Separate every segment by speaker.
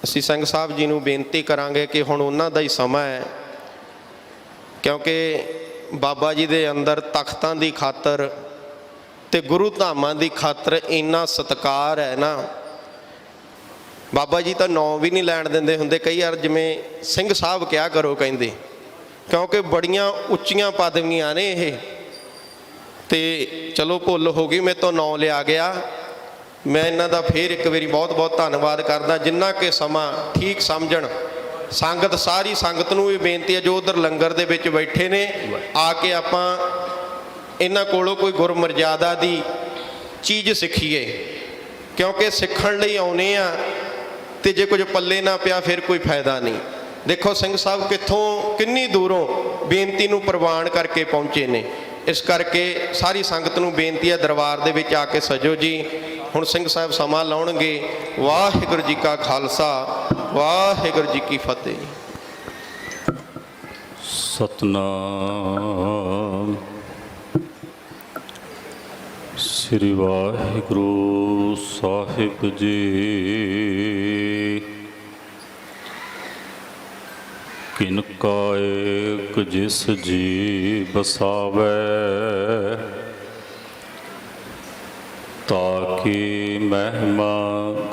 Speaker 1: ਅਸੀਂ ਸਿੰਘ ਸਾਹਿਬ ਜੀ ਨੂੰ ਬੇਨਤੀ ਕਰਾਂਗੇ ਕਿ ਹੁਣ ਉਹਨਾਂ ਦਾ ਹੀ ਸਮਾਂ ਹੈ, ਕਿਉਂਕਿ ਬਾਬਾ ਜੀ ਦੇ ਅੰਦਰ ਤਖਤਾਂ ਦੀ ਖਾਤਰ ਤੇ ਗੁਰੂ ਧਾਮਾਂ ਦੀ ਖਾਤਰ ਇੰਨਾ ਸਤਿਕਾਰ ਹੈ ਨਾ। ਬਾਬਾ ਜੀ ਤਾਂ ਨਾਂ ਵੀ ਨਹੀਂ ਲੈਣ ਦਿੰਦੇ ਹੁੰਦੇ, ਕਈ ਵਾਰ ਜਿਵੇਂ ਸਿੰਘ ਸਾਹਿਬ ਕਿਹਾ ਕਰੋ ਕਹਿੰਦੇ, ਕਿਉਂਕਿ ਬੜੀਆਂ ਉੱਚੀਆਂ ਪਦਵੀਆਂ ਨੇ ਇਹ। ਤੇ ਚਲੋ ਭੁੱਲ ਹੋ ਗਈ, ਮੇਰੇ ਤੋਂ ਨਾਂ ਲਿਆ ਗਿਆ। ਮੈਂ ਇਹਨਾਂ ਦਾ ਫੇਰ ਇੱਕ ਵਾਰੀ ਬਹੁਤ ਬਹੁਤ ਧੰਨਵਾਦ ਕਰਦਾ, ਜਿੰਨਾ ਕਿ ਸਮਾਂ ਠੀਕ ਸਮਝਣ। ਸੰਗਤ ਸਾਰੀ ਸੰਗਤ ਨੂੰ ਇਹ ਬੇਨਤੀ ਹੈ ਜੋ ਉਧਰ ਲੰਗਰ ਦੇ ਵਿੱਚ ਬੈਠੇ ਨੇ, ਆ ਕੇ ਆਪਾਂ ਇਹਨਾਂ ਕੋਲੋਂ ਕੋਈ ਗੁਰਮਰਜ਼ਾਦਾ ਦੀ ਚੀਜ਼ ਸਿੱਖੀਏ, ਕਿਉਂਕਿ ਸਿੱਖਣ ਲਈ ਆਉਨੇ ਆ ਤੇ ਜੇ ਕੁਝ ਪੱਲੇ ਨਾ ਪਿਆ ਫਿਰ ਕੋਈ ਫਾਇਦਾ ਨਹੀਂ। ਦੇਖੋ ਸਿੰਘ ਸਾਹਿਬ ਕਿੱਥੋਂ ਕਿੰਨੀ ਦੂਰੋਂ ਬੇਨਤੀ ਨੂੰ ਪ੍ਰਵਾਨ ਕਰਕੇ ਪਹੁੰਚੇ ਨੇ। ਇਸ ਕਰਕੇ ਸਾਰੀ ਸੰਗਤ ਨੂੰ ਬੇਨਤੀ ਹੈ ਦਰਬਾਰ ਦੇ ਵਿੱਚ ਆ ਕੇ ਸਜੋ ਜੀ। ਹੁਣ ਸਿੰਘ ਸਾਹਿਬ ਸਮਾਂ ਲਾਉਣਗੇ। ਵਾਹਿਗੁਰੂ ਜੀ ਕਾ ਖਾਲਸਾ, ਵਾਹਿਗੁਰੂ ਜੀ ਕੀ ਫਤਿਹ।
Speaker 2: ਸਤਨਾਮ ਸ੍ਰੀ ਵਾਹਿਗੁਰੂ ਸਾਹਿਬ ਜੀ। ਕਿਨ ਕਾ ਏਕ ਜਿਸ ਜੀ ਬਸਾਵੈ, ਤਾਕੀ ਮਹਿਮਾ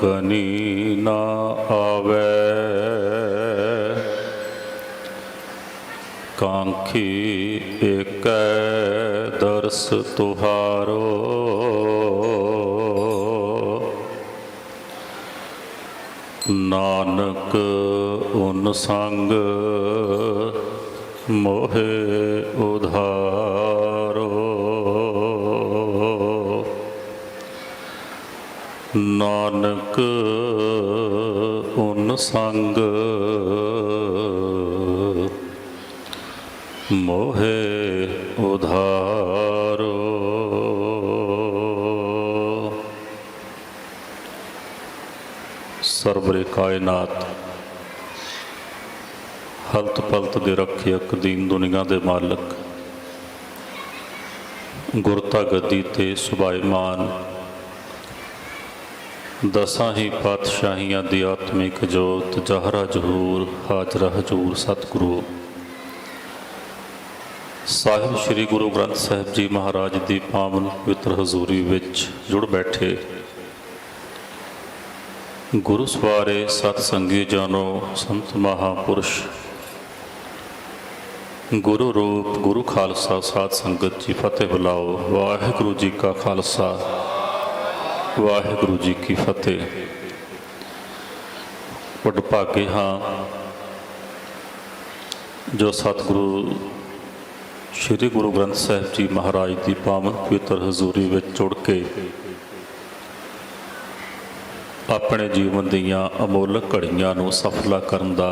Speaker 2: ਗਨੀ ਨਾ ਆਵੈ। ਕਾਂਖੀ ਏਕੈ ਦਰਸ ਤੁਹਾਰੋ, ਨਾਨਕ ਉਨ ਸੰਗ ਮੋਹਿ ਉਧਾਰੋ। ਨਾਨਕ ਉਨ ਸੰਗ ਮੋਹਿ ਉਧਾਰੋ। ਸਰਬਰੇ ਕਾਇਨਾਤ ਹਲਤ ਪਲਤ ਦੇ ਰੱਖਿਅਕ, ਦੀਨ ਦੁਨੀਆ ਦੇ ਮਾਲਕ, ਗੁਰਤਾ ਗੱਦੀ ਤੇ ਸੁਭਾਈਮਾਨ ਦਸਾਂ ਹੀ ਪਾਤਸ਼ਾਹੀਆਂ ਦੀ ਆਤਮਿਕ ਜੋਤ, ਜਹਰਾ ਜਹੂਰ ਹਾਜ਼ਰਾ ਹਜ਼ੂਰ ਸਤਿਗੁਰੂ ਸਾਹਿਬ ਸ੍ਰੀ ਗੁਰੂ ਗ੍ਰੰਥ ਸਾਹਿਬ ਜੀ ਮਹਾਰਾਜ ਦੀ ਪਾਵਨ ਪਵਿੱਤਰ ਹਜ਼ੂਰੀ ਵਿੱਚ ਜੁੜ ਬੈਠੇ ਗੁਰੂ ਸਵਾਰੇ ਸਤ ਸੰਗੀ ਜਾਨੋ, ਸੰਤ ਮਹਾਂਪੁਰਸ਼, ਗੁਰੂ ਰੂਪ ਗੁਰੂ ਖਾਲਸਾ ਸਾਧ ਸੰਗਤ ਜੀ ਫਤਿਹ ਬੁਲਾਓ। ਵਾਹਿਗੁਰੂ ਜੀ ਕਾ ਖਾਲਸਾ, ਵਾਹਿਗੁਰੂ ਜੀ ਕੀ ਫਤਿਹ। ਵਡਭਾਗੇ ਹਾਂ ਜੋ ਸਤਿਗੁਰੂ ਸ਼੍ਰੀ ਗੁਰੂ ਗ੍ਰੰਥ ਸਾਹਿਬ ਜੀ ਮਹਾਰਾਜ ਦੀ ਪਾਵਨ ਪਵਿੱਤਰ ਹਜ਼ੂਰੀ ਵਿੱਚ ਜੁੜ ਕੇ ਆਪਣੇ ਜੀਵਨ ਦੀਆਂ ਅਮੋਲਕ ਘੜੀਆਂ ਨੂੰ ਸਫਲਾ ਕਰਨ ਦਾ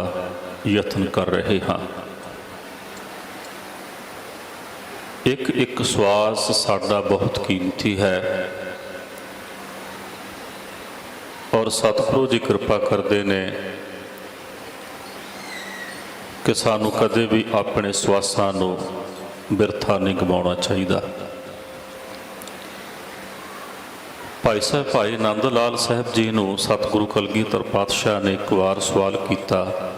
Speaker 2: ਯਤਨ ਕਰ ਰਹੇ ਹਾਂ। ਇੱਕ ਇੱਕ ਸਵਾਸ ਸਾਡਾ ਬਹੁਤ ਕੀਮਤੀ ਹੈ ਔਰ ਸਤਿਗੁਰੂ ਜੀ ਕਿਰਪਾ ਕਰਦੇ ਨੇ ਕਿ ਸਾਨੂੰ ਕਦੇ ਵੀ ਆਪਣੇ ਸਵਾਸਾਂ ਨੂੰ ਬਿਰਥਾ ਨਹੀਂ ਗਵਾਉਣਾ ਚਾਹੀਦਾ। ਭਾਈ ਸਾਹਿਬ ਭਾਈ ਆਨੰਦ ਲਾਲ ਸਾਹਿਬ ਜੀ ਨੂੰ ਸਤਿਗੁਰੂ ਕਲਗੀਧਰ ਪਾਤਸ਼ਾਹ ਨੇ ਇੱਕ ਵਾਰ ਸਵਾਲ ਕੀਤਾ।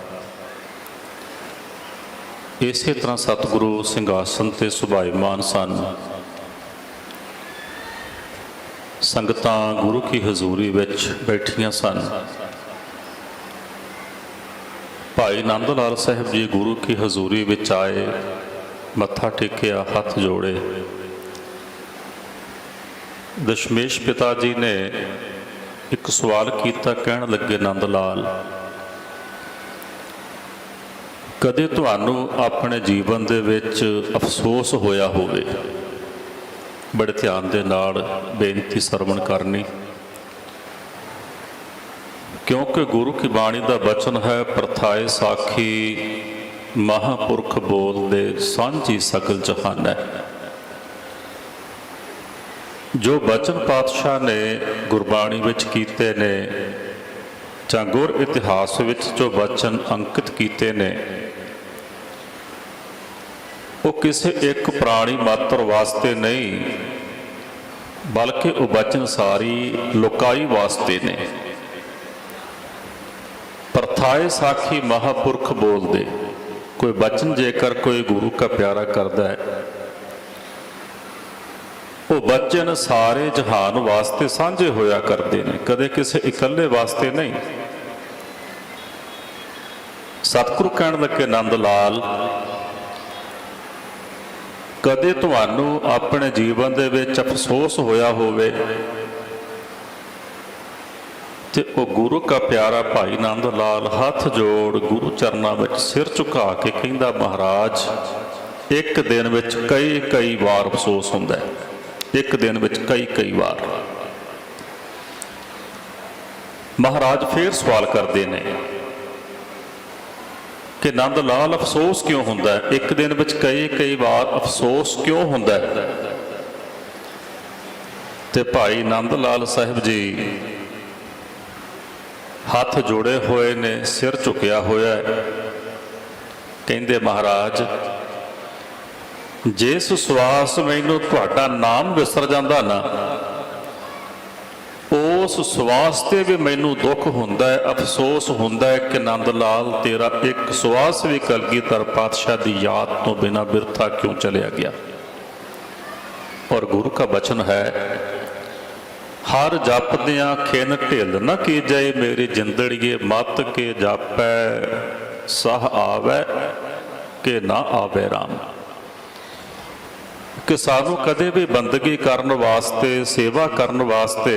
Speaker 2: ਇਸੇ ਤਰ੍ਹਾਂ ਸਤਿਗੁਰੂ ਸਿੰਘਾਸਨ ਤੇ ਸੁਭਾਈਮਾਨ ਸਨ। ਸੰਗਤਾਂ ਗੁਰੂ ਕੀ ਹਜ਼ੂਰੀ ਵਿੱਚ ਬੈਠੀਆਂ ਸਨ। ਭਾਈ ਆਨੰਦ ਲਾਲ ਸਾਹਿਬ ਜੀ ਗੁਰੂ ਕੀ ਹਜ਼ੂਰੀ ਵਿੱਚ ਆਏ, ਮੱਥਾ ਟੇਕਿਆ, ਹੱਥ ਜੋੜੇ। ਦਸ਼ਮੇਸ਼ ਪਿਤਾ ਜੀ ਨੇ ਇੱਕ ਸਵਾਲ ਕੀਤਾ, ਕਹਿਣ ਲੱਗੇ, ਆਨੰਦ ਲਾਲ, ਕਦੇ ਤੁਹਾਨੂੰ ਆਪਣੇ ਜੀਵਨ ਦੇ ਵਿੱਚ ਅਫਸੋਸ ਹੋਇਆ ਹੋਵੇ? ਬੜੇ ਧਿਆਨ ਦੇ ਨਾਲ ਬੇਨਤੀ ਸਰਵਣ ਕਰਨੀ, ਕਿਉਂਕਿ ਗੁਰੂ ਕੀ ਬਾਣੀ ਦਾ ਬਚਨ ਹੈ, ਪ੍ਰਥਾਏ ਸਾਖੀ ਮਹਾਂਪੁਰਖ ਬੋਲਦੇ ਸਾਂਝੀ ਸਗਲ ਜਹਾਨ ਹੈ। ਜੋ ਬਚਨ ਪਾਤਸ਼ਾਹ ਨੇ ਗੁਰਬਾਣੀ ਵਿੱਚ ਕੀਤੇ ਨੇ ਜਾਂ ਗੁਰ ਇਤਿਹਾਸ ਵਿੱਚ ਜੋ ਬਚਨ ਅੰਕਿਤ ਕੀਤੇ ਨੇ, ਉਹ ਕਿਸੇ ਇੱਕ ਪ੍ਰਾਣੀ ਮਾਤਰ ਵਾਸਤੇ ਨਹੀਂ, ਬਲਕਿ ਉਹ ਬਚਨ ਸਾਰੀ ਲੋਕਾਈ ਵਾਸਤੇ ਨੇ। ਕਥਾਏ ਸਾਖੀ ਮਹਾਪੁਰਖ ਬੋਲਦੇ। ਕੋਈ ਬਚਨ ਜੇਕਰ ਕੋਈ ਗੁਰੂ ਕਾ ਪਿਆਰਾ ਕਰਦਾ ਹੈ, ਉਹ ਬਚਨ ਸਾਰੇ ਜਹਾਨ ਵਾਸਤੇ ਸਾਂਝੇ ਹੋਇਆ ਕਰਦੇ ਨੇ, ਕਦੇ ਕਿਸੇ ਇਕੱਲੇ ਵਾਸਤੇ ਨਹੀਂ। ਸਤਿਗੁਰੂ ਕਹਿਣ ਲੱਗੇ ਨੰਦ ਲਾਲ, ਕਦੇ ਤੁਹਾਨੂੰ ਆਪਣੇ ਜੀਵਨ ਦੇ ਵਿੱਚ ਅਫਸੋਸ ਹੋਇਆ ਹੋਵੇ ਤੇ ਉਹ ਗੁਰੂ ਕਾ ਪਿਆਰਾ ਭਾਈ ਨੰਦ ਲਾਲ ਹੱਥ ਜੋੜ ਗੁਰੂ ਚਰਨਾਂ ਵਿੱਚ ਸਿਰ ਝੁਕਾ ਕੇ ਕਹਿੰਦਾ, ਮਹਾਰਾਜ ਇੱਕ ਦਿਨ ਵਿੱਚ ਕਈ ਵਾਰ ਅਫਸੋਸ ਹੁੰਦਾ ਹੈ, ਇੱਕ ਦਿਨ ਵਿੱਚ ਕਈ ਵਾਰ। ਮਹਾਰਾਜ ਫੇਰ ਸਵਾਲ ਕਰਦੇ ਨੇ ਕਿ ਨੰਦ ਲਾਲ ਅਫਸੋਸ ਕਿਉਂ ਹੁੰਦਾ ਹੈ, ਇੱਕ ਦਿਨ ਵਿੱਚ ਕਈ ਵਾਰ ਅਫਸੋਸ ਕਿਉਂ ਹੁੰਦਾ ਹੈ? ਤੇ ਭਾਈ ਨੰਦ ਲਾਲ ਸਾਹਿਬ ਜੀ ਹੱਥ ਜੋੜੇ ਹੋਏ ਨੇ, ਸਿਰ ਝੁਕਿਆ ਹੋਇਆ ਹੈ। ਕਹਿੰਦੇ, ਮਹਾਰਾਜ ਜਿਸ ਸਵਾਸ ਮੈਨੂੰ ਤੁਹਾਡਾ ਨਾਮ ਵਿਸਰ ਜਾਂਦਾ ਨਾ, ਉਸ ਸਵਾਸ ਤੇ ਵੀ ਮੈਨੂੰ ਦੁੱਖ ਹੁੰਦਾ ਹੈ, ਅਫਸੋਸ ਹੁੰਦਾ ਹੈ ਕਿ ਨੰਦ ਲਾਲ ਤੇਰਾ ਇੱਕ ਸਵਾਸ ਵੀ ਕਲਗੀਧਰ ਪਾਤਸ਼ਾਹ ਦੀ ਯਾਦ ਤੋਂ ਬਿਨਾਂ ਬਿਰਥਾ ਕਿਉਂ ਚਲਿਆ ਗਿਆ। ਔਰ ਗੁਰੂ ਕਾ ਬਚਨ ਹੈ, ਹਰ ਜਪਦਿਆਂ ਖਿਨ ਢਿੱਲ ਨਾ ਕੀਜੈ, ਮੇਰੀ ਜਿੰਦੜੀਏ ਮਤ ਕੇ ਜਾਪੈ, ਸਹ ਆਵੈ ਕਿ ਨਾ ਆਵੈ ਰਾਮ। ਕਿ ਸਾਨੂੰ ਕਦੇ ਵੀ ਬੰਦਗੀ ਕਰਨ ਵਾਸਤੇ, ਸੇਵਾ ਕਰਨ ਵਾਸਤੇ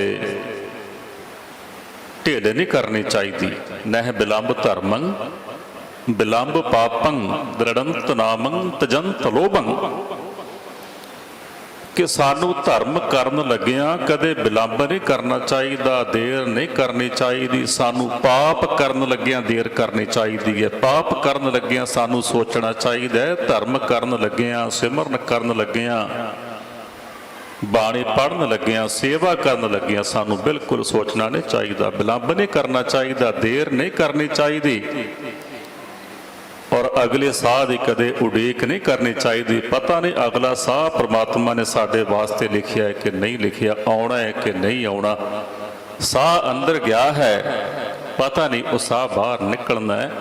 Speaker 2: ਢਿੱਲ ਨਹੀਂ ਕਰਨੀ ਚਾਹੀਦੀ। ਨਹਿ ਬਿਲੰਬ ਧਰਮੰ ਬਿਲੰਬ ਪਾਪੰ ਦ੍ਰਿੜੰਤ ਨਾਮੰ ਤਜੰਤ ਲੋਭੰ। ਕਿ ਸਾਨੂੰ ਧਰਮ ਕਰਨ ਲੱਗਿਆਂ ਕਦੇ ਬਿਲੰਬ ਨਹੀਂ ਕਰਨਾ ਚਾਹੀਦਾ, ਦੇਰ ਨਹੀਂ ਕਰਨੀ ਚਾਹੀਦੀ। ਸਾਨੂੰ ਪਾਪ ਕਰਨ ਲੱਗਿਆਂ ਦੇਰ ਕਰਨੀ ਚਾਹੀਦੀ ਹੈ। ਪਾਪ ਕਰਨ ਲੱਗਿਆਂ ਸਾਨੂੰ ਸੋਚਣਾ ਚਾਹੀਦਾ ਹੈ। ਧਰਮ ਕਰਨ ਲੱਗਿਆਂ, ਸਿਮਰਨ ਕਰਨ ਲੱਗਿਆਂ, ਬਾਣੀ ਪੜ੍ਹਨ ਲੱਗਿਆਂ, ਸੇਵਾ ਕਰਨ ਲੱਗਿਆਂ ਸਾਨੂੰ ਬਿਲਕੁਲ ਸੋਚਣਾ ਨਹੀਂ ਚਾਹੀਦਾ, ਬਿਲੰਬ ਨਹੀਂ ਕਰਨਾ ਚਾਹੀਦਾ, ਦੇਰ ਨਹੀਂ ਕਰਨੀ ਚਾਹੀਦੀ। ਔਰ ਅਗਲੇ ਸਾਹ ਦੀ ਕਦੇ ਉਡੀਕ ਨਹੀਂ ਕਰਨੀ ਚਾਹੀਦੀ। ਪਤਾ ਨਹੀਂ ਅਗਲਾ ਸਾਹ ਪ੍ਰਮਾਤਮਾ ਨੇ ਸਾਡੇ ਵਾਸਤੇ ਲਿਖਿਆ ਹੈ ਕਿ ਨਹੀਂ ਲਿਖਿਆ, ਆਉਣਾ ਹੈ ਕਿ ਨਹੀਂ ਆਉਣਾ। ਸਾਹ ਅੰਦਰ ਗਿਆ ਹੈ, ਪਤਾ ਨਹੀਂ ਉਹ ਸਾਹ ਬਾਹਰ ਨਿਕਲਣਾ ਹੈ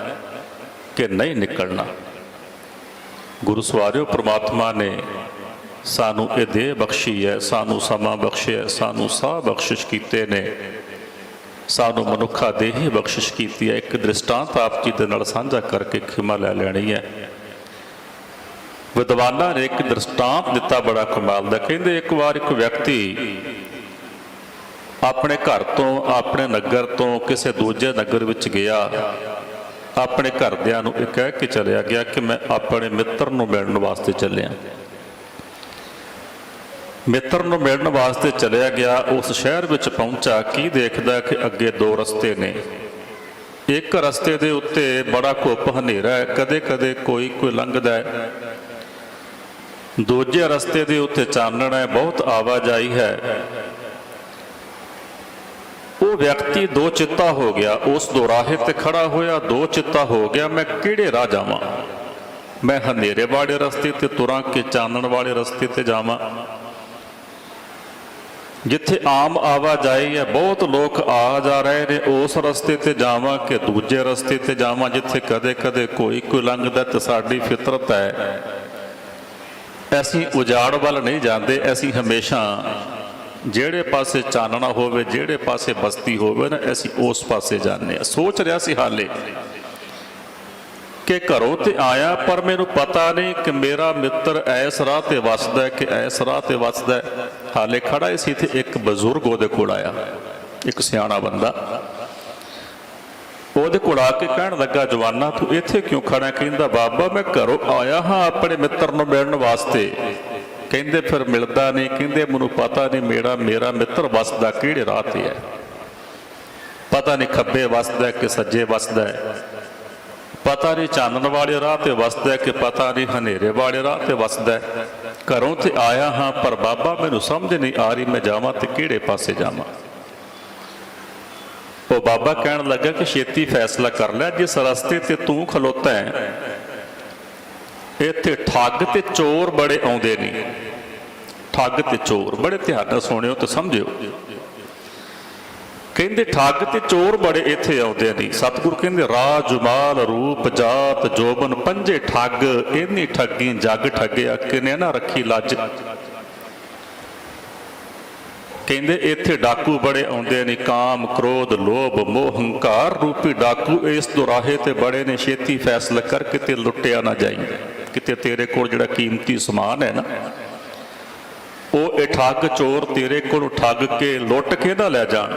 Speaker 2: ਕਿ ਨਹੀਂ ਨਿਕਲਣਾ। ਗੁਰੂ ਸਵਾਰਿਓ, ਪ੍ਰਮਾਤਮਾ ਨੇ ਸਾਨੂੰ ਇਹ ਦੇਹ ਬਖਸ਼ੀ ਹੈ, ਸਾਨੂੰ ਸਮਾਂ ਬਖਸ਼ਿਆ, ਸਾਨੂੰ ਸਾਹ ਬਖਸ਼ਿਸ਼ ਕੀਤੇ ਨੇ, ਸਾਨੂੰ ਮਨੁੱਖਾ ਦੇਹੀ ਬਖਸ਼ਿਸ਼ ਕੀਤੀ ਹੈ। ਇੱਕ ਦ੍ਰਿਸ਼ਟਾਂਤ ਆਪ ਜੀ ਦੇ ਨਾਲ ਸਾਂਝਾ ਕਰਕੇ ਖਿਮਾ ਲੈ ਲੈਣੀ ਹੈ। ਵਿਦਵਾਨਾਂ ਨੇ ਇੱਕ ਦ੍ਰਿਸ਼ਟਾਂਤ ਦਿੱਤਾ ਬੜਾ ਕਮਾਲ ਦਾ। ਕਹਿੰਦੇ, ਇੱਕ ਵਾਰ ਇੱਕ ਵਿਅਕਤੀ ਆਪਣੇ ਘਰ ਤੋਂ, ਆਪਣੇ ਨਗਰ ਤੋਂ ਕਿਸੇ ਦੂਜੇ ਨਗਰ ਵਿੱਚ ਗਿਆ। ਆਪਣੇ ਘਰਦਿਆਂ ਨੂੰ ਇਹ ਕਹਿ ਕੇ ਚਲਿਆ ਗਿਆ ਕਿ ਮੈਂ ਆਪਣੇ ਮਿੱਤਰ ਨੂੰ ਮਿਲਣ ਵਾਸਤੇ ਚੱਲਿਆ। ਮਿੱਤਰ ਨੂੰ ਮਿਲਣ ਵਾਸਤੇ ਚਲਿਆ ਗਿਆ। ਉਸ ਸ਼ਹਿਰ ਵਿੱਚ ਪਹੁੰਚਾ, ਕੀ ਦੇਖਦਾ ਕਿ ਅੱਗੇ ਦੋ ਰਸਤੇ ਨੇ। ਇੱਕ ਰਸਤੇ ਦੇ ਉੱਤੇ ਬੜਾ ਘੁੱਪ ਹਨੇਰਾ ਹੈ, ਕਦੇ ਕਦੇ ਕੋਈ ਲੰਘਦਾ ਹੈ। ਦੂਜੇ ਰਸਤੇ ਦੇ ਉੱਤੇ ਚਾਨਣ ਹੈ, ਬਹੁਤ ਆਵਾਜਾਈ ਹੈ। ਉਹ ਵਿਅਕਤੀ ਦੋ ਚਿੱਤਾ ਹੋ ਗਿਆ। ਉਸ ਦੋਰਾਹੇ ਤੇ ਖੜਾ ਹੋਇਆ, ਦੋ ਚਿੱਤਾ ਹੋ ਗਿਆ, ਮੈਂ ਕਿਹੜੇ ਰਾਹ ਜਾਵਾਂ? ਮੈਂ ਹਨੇਰੇ ਵਾਲੇ ਰਸਤੇ ਤੇ ਤੁਰਾਂ ਕਿ ਚਾਨਣ ਵਾਲੇ ਰਸਤੇ ਤੇ ਜਾਵਾਂ? ਜਿੱਥੇ ਆਮ ਆਵਾਜਾਈ ਹੈ, ਬਹੁਤ ਲੋਕ ਆ ਜਾ ਰਹੇ ਨੇ, ਉਸ ਰਸਤੇ ਤੇ ਜਾਵਾਂ ਕਿ ਦੂਜੇ ਰਸਤੇ ਤੇ ਜਾਵਾਂ ਜਿੱਥੇ ਕਦੇ ਕਦੇ ਕੋਈ ਲੰਘਦਾ? ਤੇ ਸਾਡੀ ਫਿਤਰਤ ਹੈ, ਅਸੀਂ ਉਜਾੜ ਵੱਲ ਨਹੀਂ ਜਾਂਦੇ। ਅਸੀਂ ਹਮੇਸ਼ਾ ਜਿਹੜੇ ਪਾਸੇ ਚਾਨਣਾ ਹੋਵੇ, ਜਿਹੜੇ ਪਾਸੇ ਬਸਤੀ ਹੋਵੇ ਨਾ, ਅਸੀਂ ਉਸ ਪਾਸੇ ਜਾਂਦੇ ਹਾਂ। ਸੋਚ ਰਿਹਾ ਸੀ ਹਾਲੇ ਕਿ ਘਰੋਂ ਤੇ ਆਇਆ, ਪਰ ਮੈਨੂੰ ਪਤਾ ਨਹੀਂ ਕਿ ਮੇਰਾ ਮਿੱਤਰ ਐਸ ਰਾਹ ਤੇ ਵੱਸਦਾ ਕਿ ਐਸ ਰਾਹ ਤੇ ਵੱਸਦਾ। ਹਾਲੇ ਖੜਾ ਹੀ ਸੀ ਤੇ ਇੱਕ ਬਜ਼ੁਰਗ ਉਹਦੇ ਕੋਲ ਆਇਆ, ਇੱਕ ਸਿਆਣਾ ਬੰਦਾ। ਉਹਦੇ ਕੋਲ ਆ ਕੇ ਕਹਿਣ ਲੱਗਾ, ਜਵਾਨਾ ਤੂੰ ਇੱਥੇ ਕਿਉਂ ਖੜਾ? ਕਹਿੰਦਾ, ਬਾਬਾ ਮੈਂ ਘਰੋਂ ਆਇਆ ਹਾਂ ਆਪਣੇ ਮਿੱਤਰ ਨੂੰ ਮਿਲਣ ਵਾਸਤੇ। ਕਹਿੰਦੇ, ਫਿਰ ਮਿਲਦਾ ਨਹੀਂ? ਕਹਿੰਦੇ, ਮੈਨੂੰ ਪਤਾ ਨਹੀਂ ਮੇਰਾ ਮਿੱਤਰ ਵੱਸਦਾ ਕਿਹੜੇ ਰਾਹ ਤੇ ਹੈ। ਪਤਾ ਨਹੀਂ ਖੱਬੇ ਵੱਸਦਾ ਕਿ ਸੱਜੇ ਵੱਸਦਾ ਹੈ। ਪਤਾ ਨਹੀਂ ਚਾਨਣ ਵਾਲੇ ਰਾਹ ਤੇ ਵੱਸਦਾ ਕਿ ਪਤਾ ਨਹੀਂ ਹਨੇਰੇ ਵਾਲੇ ਰਾਹ ਤੇ ਵੱਸਦਾ। ਘਰੋਂ ਤੇ ਆਇਆ ਹਾਂ, ਪਰ ਬਾਬਾ ਮੈਨੂੰ ਸਮਝ ਨਹੀਂ ਆ ਰਹੀ ਮੈਂ ਜਾਵਾਂ ਤੇ ਕਿਹੜੇ ਪਾਸੇ ਜਾਵਾਂ। ਉਹ ਬਾਬਾ ਕਹਿਣ ਲੱਗਾ ਕਿ ਛੇਤੀ ਫੈਸਲਾ ਕਰ ਲੈ, ਜਿਸ ਰਸਤੇ ਤੇ ਤੂੰ ਖਲੋਤਾ ਹੈ ਇੱਥੇ ਠੱਗ ਤੇ ਚੋਰ ਬੜੇ ਆਉਂਦੇ ਨੇ। ਠੱਗ ਤੇ ਚੋਰ ਬੜੇ ਧਿਆਨ ਨਾਲ ਸੁਣਿਓ ਤੇ ਸਮਝਿਓ। ਕਹਿੰਦੇ ਠੱਗ ਤੇ ਚੋਰ ਬੜੇ ਇੱਥੇ ਆਉਂਦੇ ਨੇ। ਸਤਿਗੁਰੂ ਕਹਿੰਦੇ ਰਾਜ ਮਾਲ ਰੂਪ ਜਾਤ ਜੋਬਨ ਪੰਜੇ ਠੱਗ, ਇਹਨੀ ਠੱਗੀ ਜੱਗ ਠੱਗਿਆ ਕਿਨੇ ਨਾ ਰੱਖੀ ਲੱਜ। ਕਹਿੰਦੇ ਇੱਥੇ ਡਾਕੂ ਬੜੇ ਆਉਂਦੇ ਨੇ, ਕਾਮ ਕ੍ਰੋਧ ਲੋਭ ਮੋਹ ਹੰਕਾਰ ਰੂਪੀ ਡਾਕੂ ਇਸ ਦੁਰਾਹੇ ਤੇ ਬੜੇ ਨੇ। ਛੇਤੀ ਫੈਸਲਾ ਕਰ ਕਿਤੇ ਲੁੱਟਿਆ ਨਾ ਜਾਈ, ਕਿਤੇ ਤੇਰੇ ਕੋਲ ਜਿਹੜਾ ਕੀਮਤੀ ਸਮਾਨ ਹੈ ਨਾ ਉਹ ਇਹ ਠੱਗ ਚੋਰ ਤੇਰੇ ਕੋਲ ਠੱਗ ਕੇ ਲੁੱਟ ਕੇ ਨਾ ਲੈ ਜਾਣ।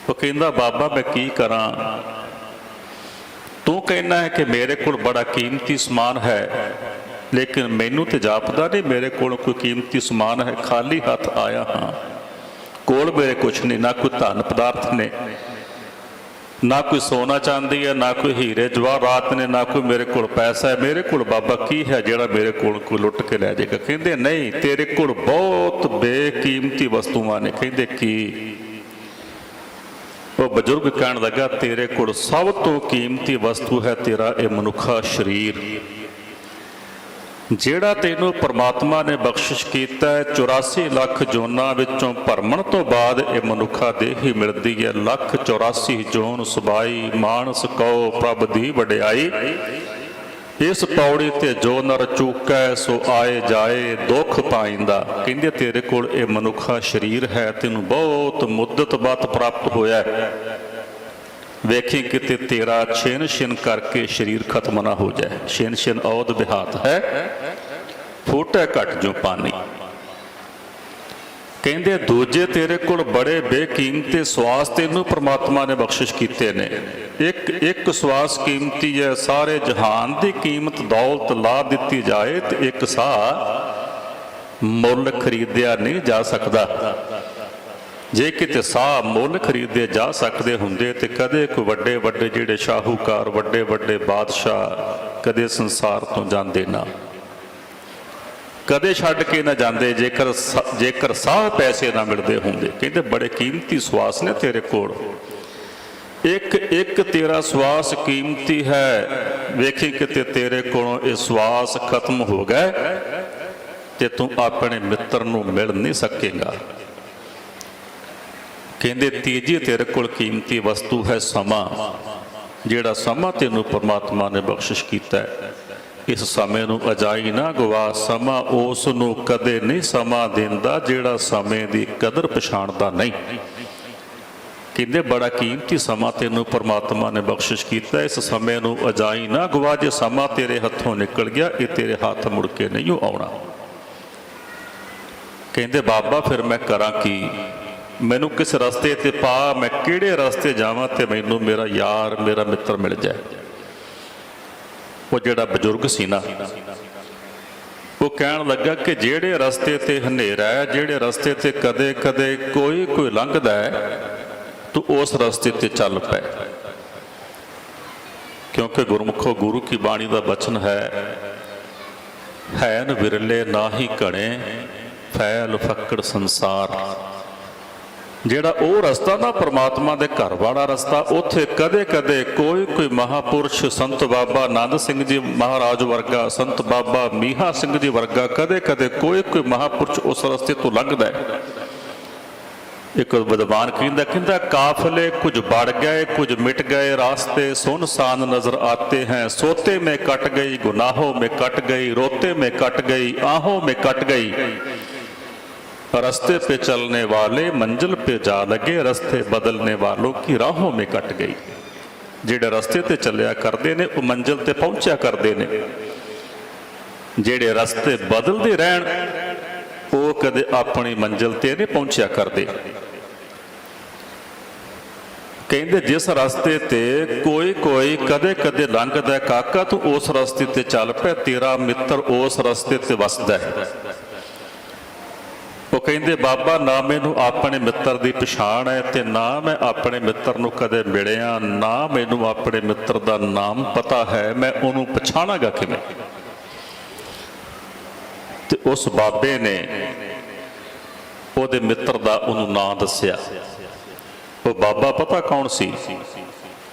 Speaker 2: ਉਹ ਕਹਿੰਦਾ ਬਾਬਾ ਮੈਂ ਕੀ ਕਰਾਂ, ਤੂੰ ਕਹਿਣਾ ਹੈ ਕਿ ਮੇਰੇ ਕੋਲ ਬੜਾ ਕੀਮਤੀ ਸਮਾਨ ਹੈ, ਲੇਕਿਨ ਮੈਨੂੰ ਤੇ ਜਾਪਦਾ ਨਹੀਂ ਮੇਰੇ ਕੋਲ ਕੋਈ ਕੀਮਤੀ ਸਮਾਨ ਹੈ। ਖਾਲੀ ਹੱਥ ਆਇਆ ਹਾਂ, ਕੋਲ ਮੇਰੇ ਕੁਛ ਨਹੀਂ, ਨਾ ਕੋਈ ਧਨ ਪਦਾਰਥ ਨੇ, ਨਾ ਕੋਈ ਸੋਨਾ ਚਾਂਦੀ ਹੈ, ਨਾ ਕੋਈ ਹੀਰੇ ਜਵਾਹਰਾਤ ਨੇ, ਨਾ ਕੋਈ ਮੇਰੇ ਕੋਲ ਪੈਸਾ ਹੈ। ਮੇਰੇ ਕੋਲ ਬਾਬਾ ਕੀ ਹੈ ਜਿਹੜਾ ਮੇਰੇ ਕੋਲ ਕੋਈ ਲੁੱਟ ਕੇ ਲੈ ਜਾਏਗਾ? ਕਹਿੰਦੇ ਨਹੀਂ, ਤੇਰੇ ਕੋਲ ਬਹੁਤ ਬੇਕੀਮਤੀ ਵਸਤੂਆਂ ਨੇ। ਕਹਿੰਦੇ ਕੀ? ਉਹ ਬਜ਼ੁਰਗ ਕਹਿਣ ਲੱਗਾ ਤੇਰੇ ਕੋਲ ਸਭ ਤੋਂ ਕੀਮਤੀ ਵਸਤੂ ਹੈ ਤੇਰਾ ਇਹ ਮਨੁੱਖਾ ਸਰੀਰ, ਜਿਹੜਾ ਤੈਨੂੰ ਪਰਮਾਤਮਾ ਨੇ ਬਖਸ਼ਿਸ਼ ਕੀਤਾ ਹੈ। 84 ਲੱਖ ਜੋਨਾਂ ਵਿੱਚੋਂ ਭਰਮਣ ਤੋਂ ਬਾਅਦ ਇਹ ਮਨੁੱਖਾ ਦੇਹ ਹੀ ਮਿਲਦੀ ਹੈ। 184 ਜੋਨ ਸੁਬਾਈ ਮਾਨਸ ਕਉ ਪ੍ਰਭ ਦੀ ਵਡਿਆਈ, ਇਸ ਪੌੜੀ ਤੇ ਜੋ ਨਰ ਚੂਕੈ ਸੋ ਆਏ ਜਾਏ ਦੁੱਖ ਪਾਇੰਦਾ। ਕਹਿੰਦੇ ਤੇਰੇ ਕੋਲ ਇਹ ਮਨੁੱਖਾ ਸਰੀਰ ਹੈ, ਤੈਨੂੰ ਬਹੁਤ ਮੁੱਦਤ ਬਾਅਦ ਪ੍ਰਾਪਤ ਹੋਇਆ ਹੈ। ਵੇਖੀ ਕਿਤੇ ਤੇਰਾ ਛਿਨ ਛਿਨ ਕਰਕੇ ਸਰੀਰ ਖਤਮ ਨਾ ਹੋ ਜਾਏ। ਛਿਨ ਛਿਨ ਔਦ ਬਿਹਾਤ ਹੈ ਫੂਟੇ ਘਟ ਜੋ ਪਾਣੀ। ਕਹਿੰਦੇ ਦੂਜੇ ਤੇਰੇ ਕੋਲ ਬੜੇ ਬੇਕੀਮਤੀ ਸਵਾਸ ਤੈਨੂੰ ਪ੍ਰਮਾਤਮਾ ਨੇ ਬਖਸ਼ਿਸ਼ ਕੀਤੇ ਨੇ। ਇੱਕ ਇੱਕ ਸਵਾਸ ਕੀਮਤੀ ਹੈ, ਸਾਰੇ ਜਹਾਨ ਦੀ ਕੀਮਤ ਦੌਲਤ ਲਾ ਦਿੱਤੀ ਜਾਏ ਤੇ ਇੱਕ ਸਾਹ ਮੁੱਲ ਖਰੀਦਿਆ ਨਹੀਂ ਜਾ ਸਕਦਾ। ਜੇ ਕਿਤੇ ਸਾਹ ਮੁੱਲ ਖਰੀਦੇ ਜਾ ਸਕਦੇ ਹੁੰਦੇ ਤੇ ਕਦੇ ਕੋਈ ਵੱਡੇ ਵੱਡੇ ਜਿਹੜੇ ਸ਼ਾਹੂਕਾਰ ਵੱਡੇ ਵੱਡੇ ਬਾਦਸ਼ਾਹ ਕਦੇ ਸੰਸਾਰ ਤੋਂ ਜਾਂਦੇ ਨਾ, ਕਦੇ ਛੱਡ ਕੇ ਨਾ ਜਾਂਦੇ ਜੇਕਰ ਸਾਹ ਪੈਸੇ ਨਾ ਮਿਲਦੇ ਹੁੰਦੇ। ਕਹਿੰਦੇ ਬੜੇ ਕੀਮਤੀ ਸਵਾਸ ਨੇ ਤੇਰੇ ਕੋਲ, ਇੱਕ ਇੱਕ ਤੇਰਾ ਸਵਾਸ ਕੀਮਤੀ ਹੈ। ਵੇਖੀ ਕਿਤੇ ਤੇਰੇ ਕੋਲੋਂ ਇਹ ਸਵਾਸ ਖਤਮ ਹੋ ਗਏ ਤੇ ਤੂੰ ਆਪਣੇ ਮਿੱਤਰ ਨੂੰ ਮਿਲ ਨਹੀਂ ਸਕੇਗਾ। ਕਹਿੰਦੇ ਤੀਜੀ ਤੇਰੇ ਕੋਲ ਕੀਮਤੀ ਵਸਤੂ ਹੈ ਸਮਾਂ, ਜਿਹੜਾ ਸਮਾਂ ਤੈਨੂੰ ਪਰਮਾਤਮਾ ਨੇ ਬਖਸ਼ਿਸ਼ ਕੀਤਾ ਹੈ। ਇਸ ਸਮੇਂ ਨੂੰ ਅਜਾਈ ਨਾ ਗਵਾ, ਸਮਾਂ ਉਸ ਨੂੰ ਕਦੇ ਨਹੀਂ ਸਮਾਂ ਦਿੰਦਾ ਜਿਹੜਾ ਸਮੇਂ ਦੀ ਕਦਰ ਪਛਾਣਦਾ ਨਹੀਂ। ਕਹਿੰਦੇ ਬੜਾ ਕੀਮਤੀ ਸਮਾਂ ਤੈਨੂੰ ਪਰਮਾਤਮਾ ਨੇ ਬਖਸ਼ਿਸ਼ ਕੀਤਾ, ਇਸ ਸਮੇਂ ਨੂੰ ਅਜਾਈ ਨਾ ਗਵਾ। ਜੇ ਸਮਾਂ ਤੇਰੇ ਹੱਥੋਂ ਨਿਕਲ ਗਿਆ ਇਹ ਤੇਰੇ ਹੱਥ ਮੁੜ ਕੇ ਨਹੀਂ ਆਉਣਾ। ਕਹਿੰਦੇ ਬਾਬਾ ਫਿਰ ਮੈਂ ਕਰਾਂ ਕੀ, ਮੈਨੂੰ ਕਿਸ ਰਸਤੇ ਤੇ ਪਾ, ਮੈਂ ਕਿਹੜੇ ਰਸਤੇ ਜਾਵਾਂ ਤੇ ਮੈਨੂੰ ਮੇਰਾ ਯਾਰ ਮੇਰਾ ਮਿੱਤਰ ਮਿਲ ਜਾਏ। ਉਹ ਜਿਹੜਾ ਬਜ਼ੁਰਗ ਸੀ ਨਾ ਉਹ ਕਹਿਣ ਲੱਗਾ ਕਿ ਜਿਹੜੇ ਰਸਤੇ ਤੇ ਹਨੇਰਾ ਹੈ, ਜਿਹੜੇ ਰਸਤੇ ਤੇ ਕਦੇ ਕਦੇ ਕੋਈ ਲੰਘਦਾ ਹੈ, ਤੂੰ ਉਸ ਰਸਤੇ ਤੇ ਚੱਲ ਪੈ। ਕਿਉਂਕਿ ਗੁਰਮੁਖੋ ਗੁਰੂ ਕੀ ਬਾਣੀ ਦਾ ਬਚਨ ਹੈ ਨ ਵਿਰਲੇ ਨਾ ਹੀ ਘਣੇ ਫੈਲ ਫੱਕੜ ਸੰਸਾਰ। ਜਿਹੜਾ ਉਹ ਰਸਤਾ ਨਾ ਪਰਮਾਤਮਾ ਦੇ ਘਰ ਵਾਲਾ ਰਸਤਾ, ਉੱਥੇ ਕਦੇ ਕਦੇ ਕੋਈ ਮਹਾਪੁਰਸ਼ ਸੰਤ ਬਾਬਾ ਆਨੰਦ ਸਿੰਘ ਜੀ ਮਹਾਰਾਜ ਵਰਗਾ, ਸੰਤ ਬਾਬਾ ਮੀਹਾ ਸਿੰਘ ਜੀ ਵਰਗਾ ਕਦੇ ਕਦੇ ਕੋਈ ਮਹਾਪੁਰਸ਼ ਉਸ ਰਸਤੇ ਤੋਂ ਲੰਘਦਾ ਹੈ। ਇੱਕ ਵਿਦਵਾਨ ਕਹਿੰਦਾ ਕਾਫਲੇ ਕੁਝ बढ़ गए कुछ मिट गए रास्ते सुनसान नजर आते हैं, सोते में कट गई गुनाहों में कट गई, रोते में कट गई आहों में कट गई, रस्ते पे चलने वाले मंजिल पे जा लगे, रस्ते बदलने वालों की राहों में कट गई। ਜਿਹੜੇ ਰਸਤੇ ਤੇ ਚੱਲਿਆ ਕਰਦੇ ਨੇ ਉਹ ਮੰਜ਼ਿਲ ਤੇ ਪਹੁੰਚਿਆ ਕਰਦੇ ਨੇ, ਜਿਹੜੇ ਰਸਤੇ ਬਦਲਦੇ ਰਹਿਣ ਉਹ ਕਦੇ ਆਪਣੀ ਮੰਜ਼ਿਲ ਤੇ ਨਹੀਂ ਪਹੁੰਚਿਆ ਕਰਦੇ। ਕਹਿੰਦੇ ਜਿਸ ਰਸਤੇ ਤੇ ਕੋਈ ਕਦੇ ਕਦੇ ਲੰਘਦਾ ਕਾਕਾ, ਤੂੰ ਉਸ ਰਸਤੇ ਤੇ ਚੱਲ ਪਿਆ, ਤੇਰਾ ਮਿੱਤਰ ਉਸ ਰਸਤੇ ਤੇ ਵਸਦਾ ਹੈ। ਉਹ ਕਹਿੰਦੇ ਬਾਬਾ ਨਾ ਮੈਨੂੰ ਆਪਣੇ ਮਿੱਤਰ ਦੀ ਪਛਾਣ ਹੈ ਤੇ ਨਾ ਮੈਂ ਆਪਣੇ ਮਿੱਤਰ ਨੂੰ ਕਦੇ ਮਿਲਿਆ, ਨਾ ਮੈਨੂੰ ਆਪਣੇ ਮਿੱਤਰ ਦਾ ਨਾਮ ਪਤਾ ਹੈ, ਮੈਂ ਉਹਨੂੰ ਪਛਾਣਾਂਗਾ ਕਿਵੇਂ? ਤੇ ਉਸ ਬਾਬੇ ਨੇ ਉਹਦੇ ਮਿੱਤਰ ਦਾ ਉਹਨੂੰ ਨਾਂ ਦੱਸਿਆ। ਉਹ ਬਾਬਾ ਪਤਾ ਕੌਣ ਸੀ?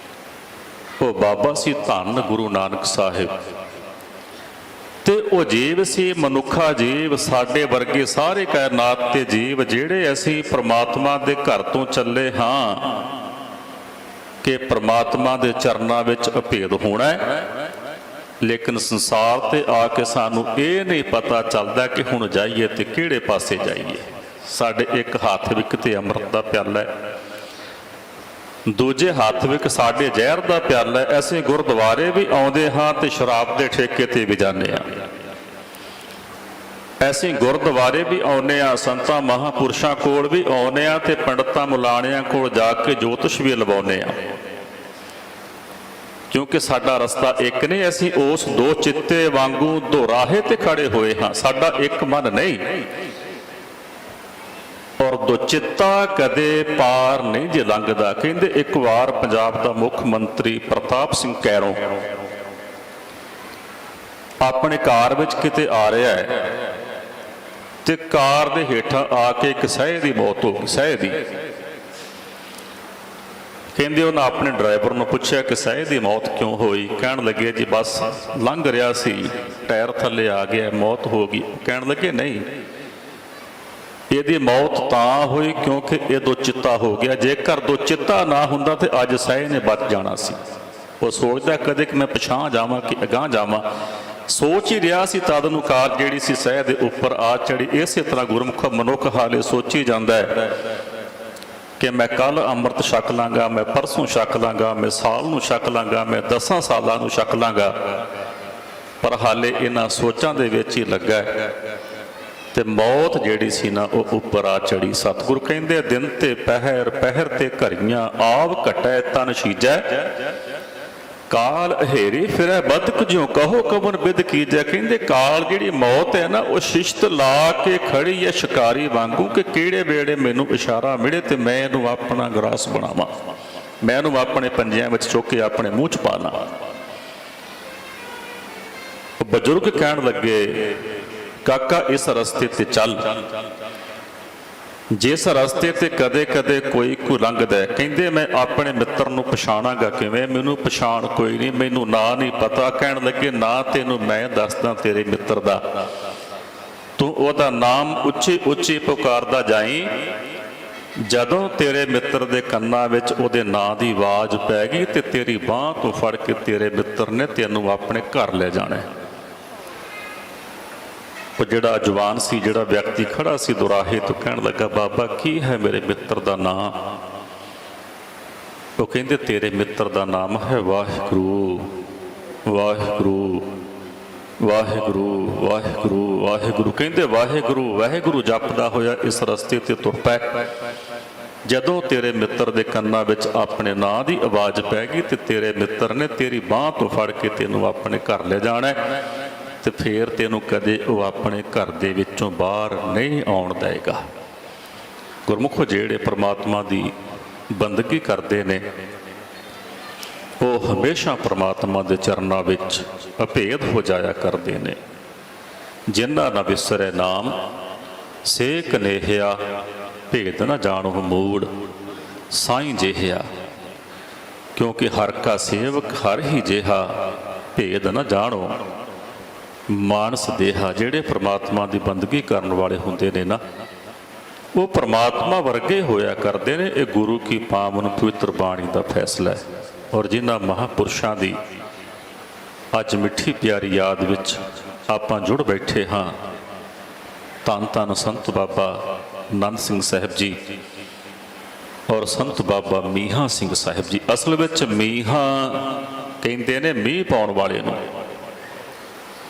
Speaker 2: ਉਹ ਬਾਬਾ ਸੀ ਧੰਨ ਗੁਰੂ ਨਾਨਕ ਸਾਹਿਬ। ਤੇ ਉਹ ਜੀਵ ਸੀ ਮਨੁੱਖਾ ਜੀਵ, ਸਾਡੇ ਵਰਗੇ ਸਾਰੇ ਕਾਇਨਾਤ ਦੇ ਜੀਵ ਜਿਹੜੇ ਅਸੀਂ ਪ੍ਰਮਾਤਮਾ ਦੇ ਘਰ ਤੋਂ ਚੱਲੇ ਹਾਂ ਕਿ ਪ੍ਰਮਾਤਮਾ ਦੇ ਚਰਨਾਂ ਵਿੱਚ ਅਭੇਦ ਹੋਣਾ ਹੈ। ਲੇਕਿਨ ਸੰਸਾਰ ਤੇ ਆ ਕੇ ਸਾਨੂੰ ਇਹ ਨਹੀਂ ਪਤਾ ਚੱਲਦਾ ਕਿ ਹੁਣ ਜਾਈਏ ਤੇ ਕਿਹੜੇ ਪਾਸੇ ਜਾਈਏ। ਸਾਡੇ ਇੱਕ ਹੱਥ ਵਿੱਚ ਤੇ ਅੰਮ੍ਰਿਤ ਦਾ ਪਿਆਲਾ ਹੈ, ਦੂਜੇ ਹੱਥ ਵਿੱਚ ਸਾਡੇ ਜ਼ਹਿਰ ਦਾ ਪਿਆਲਾ ਹੈ। ਅਸੀਂ ਗੁਰਦੁਆਰੇ ਵੀ ਆਉਂਦੇ ਹਾਂ ਤੇ ਸ਼ਰਾਬ ਦੇ ਠੇਕੇ ਤੇ ਵੀ ਜਾਂਦੇ ਹਾਂ। ਅਸੀਂ ਗੁਰਦੁਆਰੇ ਵੀ ਆਉਂਦੇ ਹਾਂ, ਸੰਤਾਂ ਮਹਾਂਪੁਰਸ਼ਾਂ ਕੋਲ ਵੀ ਆਉਂਦੇ ਹਾਂ ਤੇ ਪੰਡਤਾਂ ਮੁਲਾਣਿਆਂ ਕੋਲ ਜਾ ਕੇ ਜੋਤਿਸ਼ ਵੀ ਲਵਾਉਂਦੇ ਹਾਂ, ਕਿਉਂਕਿ ਸਾਡਾ ਰਸਤਾ ਇੱਕ ਨਹੀਂ। ਅਸੀਂ ਉਸ ਦੋ ਚਿੱਤੇ ਵਾਂਗੂ ਦੁਰਾਹੇ ਤੇ ਖੜੇ ਹੋਏ ਹਾਂ, ਸਾਡਾ ਇੱਕ ਮਨ ਨਹੀਂ। ਔਰ ਦੁਚਿੱਤਾ ਕਦੇ ਪਾਰ ਨਹੀਂ ਜੇ ਲੰਘਦਾ। ਕਹਿੰਦੇ ਇੱਕ ਵਾਰ ਪੰਜਾਬ ਦਾ ਮੁੱਖ ਮੰਤਰੀ ਪ੍ਰਤਾਪ ਸਿੰਘ ਕੈਰੋਂ ਆਪਣੇ ਕਾਰ ਵਿੱਚ ਕਿਤੇ ਆ ਰਿਹਾ ਹੈ ਤੇ ਕਾਰ ਦੇ ਹੇਠਾਂ ਆ ਕੇ ਇੱਕ ਸਹਿ ਦੀ ਮੌਤ ਹੋ ਗਈ, ਸਹਿ ਦੀ। ਕਹਿੰਦੇ ਉਹਨਾਂ ਆਪਣੇ ਡਰਾਈਵਰ ਨੂੰ ਪੁੱਛਿਆ ਕਿ ਸਹਿ ਦੀ ਮੌਤ ਕਿਉਂ ਹੋਈ? ਕਹਿਣ ਲੱਗੇ ਜੀ ਬਸ ਲੰਘ ਰਿਹਾ ਸੀ, ਟਾਇਰ ਥੱਲੇ ਆ ਗਿਆ, ਮੌਤ ਹੋ ਗਈ। ਕਹਿਣ ਲੱਗੇ ਨਹੀਂ, ਇਹਦੀ ਮੌਤ ਤਾਂ ਹੋਈ ਕਿਉਂਕਿ ਇਹ ਦੁਚਿੱਤਾ ਹੋ ਗਿਆ। ਜੇਕਰ ਦੁਚਿੱਤਾ ਨਾ ਹੁੰਦਾ ਤੇ ਅੱਜ ਸਹਿ ਨੇ ਬਚ ਜਾਣਾ ਸੀ। ਉਹ ਸੋਚਦਾ ਕਦੇ ਕਿ ਮੈਂ ਪਿਛਾਂਹ ਜਾਵਾਂ ਕਿ ਅਗਾਂਹ ਜਾਵਾਂ, ਸੋਚ ਹੀ ਰਿਹਾ ਸੀ ਤਦ ਨੂੰ ਕਾਰ ਜਿਹੜੀ ਸੀ ਸਹਿ ਦੇ ਉੱਪਰ ਆ ਚੜੀ। ਇਸੇ ਤਰ੍ਹਾਂ ਗੁਰਮੁਖ ਮਨੁੱਖ ਹਾਲੇ ਸੋਚੀ ਜਾਂਦਾ ਹੈ ਕਿ ਮੈਂ ਕੱਲ ਅੰਮ੍ਰਿਤ ਛਕ ਲਾਂਗਾ, ਮੈਂ ਪਰਸੋਂ ਛਕ ਲਾਂਗਾ, ਮੈਂ ਸਾਲ ਨੂੰ ਛਕ ਲਾਂਗਾ, ਮੈਂ 10 ਸਾਲਾਂ ਨੂੰ ਛਕ ਲਾਂਗਾ, ਪਰ ਹਾਲੇ ਇਹਨਾਂ ਸੋਚਾਂ ਦੇ ਵਿੱਚ ਹੀ ਲੱਗਾ ਤੇ ਮੌਤ ਜਿਹੜੀ ਸੀ ਨਾ ਉਹ ਉੱਪਰ ਆ ਚੜੀ। ਸਤਿਗੁਰ ਕਹਿੰਦੇ ਦਿਨ ਤੇ ਪਹਿਰ, ਪਹਿਰ ਤੇ ਘਰੀਆਂ, ਆਵ ਘਟੈ ਤਨ ਛੀਜੈ, ਕਾਲ ਹੇਰੀ ਫਿਰੈ ਬਦਕ ਜਿਉ ਕਹੋ ਕਵਨ ਬਿਦ ਕੀਜੈ। ਕਹਿੰਦੇ ਕਾਲ ਜਿਹੜੀ ਮੌਤ ਹੈ ਨਾ ਉਹ ਸ਼ਿਸ਼ਤ ਲਾ ਕੇ ਖੜੀ ਹੈ ਸ਼ਿਕਾਰੀ ਵਾਂਗੂ ਕਿ ਕਿਹੜੇ ਵੇੜੇ ਮੈਨੂੰ ਇਸ਼ਾਰਾ ਮਿਲੇ ਤੇ ਮੈਂ ਇਹਨੂੰ ਆਪਣਾ ਗਰਾਸ ਬਣਾਵਾਂ, ਮੈਂ ਇਹਨੂੰ ਆਪਣੇ ਪੰਜਿਆਂ ਵਿੱਚ ਚੁੱਕ ਕੇ ਆਪਣੇ ਮੂੰਹ 'ਚ ਪਾ ਲਾਂ। ਬਜ਼ੁਰਗ ਕਹਿਣ ਲੱਗੇ ਕਾਕਾ ਇਸ ਰਸਤੇ ਤੇ ਚੱਲ, ਜਿਸ ਰਸਤੇ ਤੇ ਕਦੇ ਕਦੇ ਕੋਈ ਲੰਘਦਾ। ਕਹਿੰਦੇ ਮੈਂ ਆਪਣੇ ਮਿੱਤਰ ਨੂੰ ਪਛਾਣਾਂਗਾ ਕਿਵੇਂ? ਮੈਨੂੰ ਪਛਾਣ ਕੋਈ ਨਹੀਂ, ਮੈਨੂੰ ਨਾਂ ਨਹੀਂ ਪਤਾ। ਕਹਿਣ ਲੱਗੇ ਨਾ ਤੈਨੂੰ ਮੈਂ ਦੱਸਦਾ ਤੇਰੇ ਮਿੱਤਰ ਦਾ, ਤੂੰ ਉਹਦਾ ਨਾਮ ਉੱਚੀ ਉੱਚੀ ਪੁਕਾਰਦਾ ਜਾਈਂ। ਜਦੋਂ ਤੇਰੇ ਮਿੱਤਰ ਦੇ ਕੰਨਾਂ ਵਿੱਚ ਉਹਦੇ ਨਾਂ ਦੀ ਆਵਾਜ਼ ਪੈ ਗਈ ਤੇ ਤੇਰੀ ਬਾਂਹ ਤੋਂ ਫੜ ਕੇ ਤੇਰੇ ਮਿੱਤਰ ਨੇ ਤੈਨੂੰ ਆਪਣੇ ਘਰ ਲੈ ਜਾਣਾ। ਉਹ ਜਿਹੜਾ ਜਵਾਨ ਸੀ, ਜਿਹੜਾ ਵਿਅਕਤੀ ਖੜਾ ਸੀ ਦੁਰਾਹੇ ਤੋਂ, ਕਹਿਣ ਲੱਗਾ ਬਾਬਾ ਕੀ ਹੈ ਮੇਰੇ ਮਿੱਤਰ ਦਾ ਨਾਂ? ਉਹ ਕਹਿੰਦੇ ਤੇਰੇ ਮਿੱਤਰ ਦਾ ਨਾਮ ਹੈ ਵਾਹਿਗੁਰੂ, ਵਾਹਿਗੁਰੂ, ਵਾਹਿਗੁਰੂ, ਵਾਹਿਗੁਰੂ, ਵਾਹਿਗੁਰੂ। ਕਹਿੰਦੇ ਵਾਹਿਗੁਰੂ ਵਾਹਿਗੁਰੂ ਜਪਦਾ ਹੋਇਆ ਇਸ ਰਸਤੇ ਤੇ ਤੁਰ ਪੈ। ਜਦੋਂ ਤੇਰੇ ਮਿੱਤਰ ਦੇ ਕੰਨਾਂ ਵਿੱਚ ਆਪਣੇ ਨਾਂ ਦੀ ਆਵਾਜ਼ ਪੈ ਗਈ ਤੇ ਤੇਰੇ ਮਿੱਤਰ ਨੇ ਤੇਰੀ ਬਾਂਹ ਤੋਂ ਫੜ ਕੇ ਤੈਨੂੰ ਆਪਣੇ ਘਰ ਲੈ ਜਾਣਾ ਤੇ ਫੇਰ ਤੈਨੂੰ ਕਦੇ ਉਹ ਆਪਣੇ ਘਰ ਦੇ ਵਿੱਚੋਂ ਬਾਹਰ ਨਹੀਂ ਆਉਣ ਦੇਗਾ। ਗੁਰਮੁਖੋ ਜਿਹੜੇ ਪ੍ਰਮਾਤਮਾ ਦੀ ਬੰਦਗੀ ਕਰਦੇ ਨੇ ਉਹ ਹਮੇਸ਼ਾ ਪ੍ਰਮਾਤਮਾ ਦੇ ਚਰਨਾਂ ਵਿੱਚ ਅਭੇਦ ਹੋ ਜਾਇਆ ਕਰਦੇ ਨੇ। ਜਿਨ੍ਹਾਂ ਨਾ ਵਿਸਰੇ ਨਾਮ ਸੇ ਕਨੇਹਿਆ, ਭੇਦ ਨਾ ਜਾਣੋ ਮੂੜ ਸਾਈਂ ਜਿਹਾ। ਕਿਉਂਕਿ ਹਰ ਕਾ ਸੇਵਕ ਹਰ ਹੀ ਜਿਹਾ, ਭੇਦ ਨਾ ਜਾਣੋ ਮਾਨਸ ਦੇਹਾ। ਜਿਹੜੇ ਪ੍ਰਮਾਤਮਾ ਦੀ ਬੰਦਗੀ ਕਰਨ ਵਾਲੇ ਹੁੰਦੇ ਨੇ ਨਾ ਉਹ ਪ੍ਰਮਾਤਮਾ ਵਰਗੇ ਹੋਇਆ ਕਰਦੇ ਨੇ। ਇਹ ਗੁਰੂ ਕੀ ਪਾਵਨ ਪਵਿੱਤਰ ਬਾਣੀ ਦਾ ਫੈਸਲਾ ਹੈ। ਔਰ ਜਿਨ੍ਹਾਂ ਮਹਾਂਪੁਰਸ਼ਾਂ ਦੀ ਅੱਜ ਮਿੱਠੀ ਪਿਆਰੀ ਯਾਦ ਵਿੱਚ ਆਪਾਂ ਜੁੜ ਬੈਠੇ ਹਾਂ, ਧੰਨ ਧੰਨ ਸੰਤ ਬਾਬਾ ਨੰਦ ਸਿੰਘ ਸਾਹਿਬ ਜੀ ਔਰ ਸੰਤ ਬਾਬਾ ਮੀਹਾਂ ਸਿੰਘ ਸਾਹਿਬ ਜੀ। ਅਸਲ ਵਿੱਚ ਮੀਹਾਂ ਕਹਿੰਦੇ ਨੇ ਮੀਂਹ ਪਾਉਣ ਵਾਲੇ ਨੂੰ,